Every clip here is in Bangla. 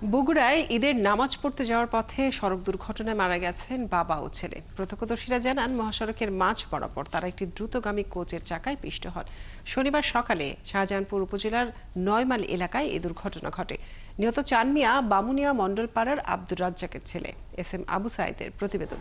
বগুড়ায় ঈদের নামাজ পড়তে যাওয়ার পথে সড়ক দুর্ঘটনায় মারা গেছেন বাবা ও ছেলে। প্রত্যক্ষদর্শীরা জানান, মহাসড়কের মাঝ বরাবর তারা একটি দ্রুতগামী কোচের চাকায় পিষ্ট হন। শনিবার সকালে শাহজাহানপুর উপজেলার ৯ মাইল এলাকায় এই দুর্ঘটনা ঘটে। নিহত চান মিয়া বামুনিয়া মণ্ডলপাড়ার আব্দুর রাজ্জাকের ছেলে। এস এম আবু সাইদের প্রতিবেদন।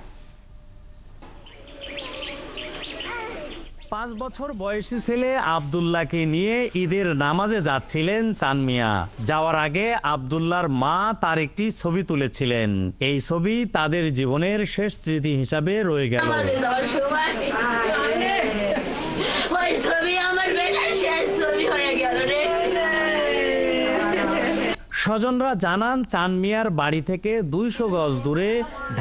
৫ বছর বয়সী ছেলে আব্দুল্লাহকে নিয়ে ঈদের নামাজে যাচ্ছিলেন চান মিয়া। যাওয়ার আগে আব্দুল্লাহর মা তার একটি ছবি তুলেছিলেন। এই ছবি তাদের জীবনের শেষ স্মৃতি হিসাবে রয়ে গেল। স্বজনরা জানান, চান মিয়ার বাড়ি থেকে ২০০ গজ দূরে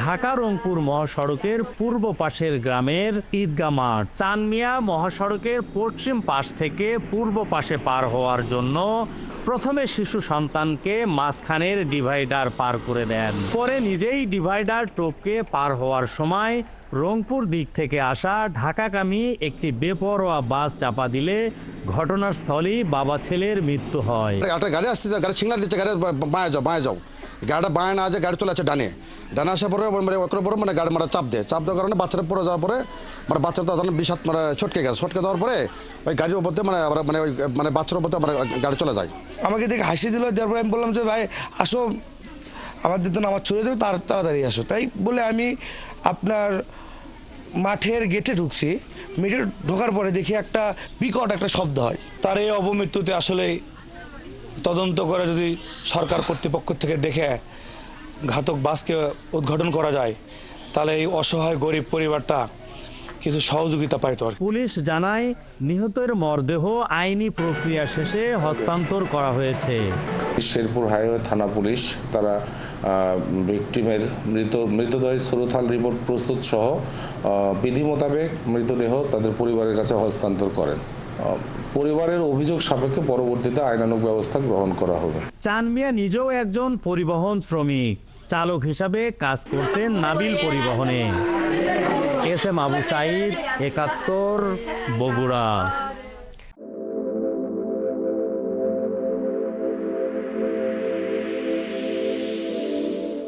ঢাকা রংপুর মহাসড়কের পূর্ব পাশের গ্রামের ঈদগাহ মাঠ। চান মিয়া মহাসড়কের পশ্চিম পাশ থেকে পূর্ব পাশে পার হওয়ার জন্য প্রথমে শিশু সন্তানকে মাঝখানের ডিভাইডার পার করে দেন। পরে নিজেই ডিভাইডার টপকে পার হওয়ার সময় রংপুর দিক থেকে আসা ঢাকাগামী একটি বেপরোয়া বাস চাপা দিলে ঘটনাস্থলেই বাবা ছেলের মৃত্যু হয়। একটা গাড়ি আসছে, গাড়ি সিগনাল দিচ্ছে, গাড়ি বাঁয়ে যাও। গাড়িটা বাঁয়ে না আছে, গাড়ি চলে আছে ডানে আসার পরে মানে গাড়ি চাপ দেওয়ার কারণে বাচ্চাটা পড়ে যাওয়ার পরে বাচ্চাটা তখন বিষাদ ছটকে দেওয়ার পরে ওই গাড়ির উপর মানে বাচ্চার উপর গাড়ি চলে যায়। আমাকে দেখে হাসি দিল, দেওয়ার পরে আমি বললাম যে ভাই আসো, আমাদের তো নামাজ ছুড়ে যাবে, তাড়াতাড়ি আসো। তাই বলে আমি আপনার মাঠের গেটে ঢুকছি। মিটে ঢোকার পরে দেখি একটা বিকট একটা শব্দ হয়। তার এই অবমৃত্যুতে আসলে তদন্ত করে যদি সরকার কর্তৃপক্ষ থেকে দেখে ঘাতক বাসকে উদ্ঘাটন করা যায়, তাহলে এই অসহায় গরিব পরিবারটা কিছু সহযোগিতা পাইত। পুলিশ জানায়, নিহতের মরদেহ আইনি প্রক্রিয়া শেষে হস্তান্তর করা হয়েছে। শেরপুর হাইওয়ে থানা পুলিশ তারা ভিকটিমের মৃতদেহের সুরথাল রিপোর্ট প্রস্তুত সহ বিধি মোতাবেক মৃতদেহ তাদের পরিবারের কাছে হস্তান্তর করেন। পরিবারের অভিযোগ সাপেক্ষে পরবর্তীতে আইনানুগ ব্যবস্থা গ্রহণ করা হবে। চান মিয়া নিজেও একজন পরিবহন শ্রমিক, চালক হিসাবে কাজ করতেন নাবিল পরিবহনে। S M Abu Saeed, ৭১, Bogura.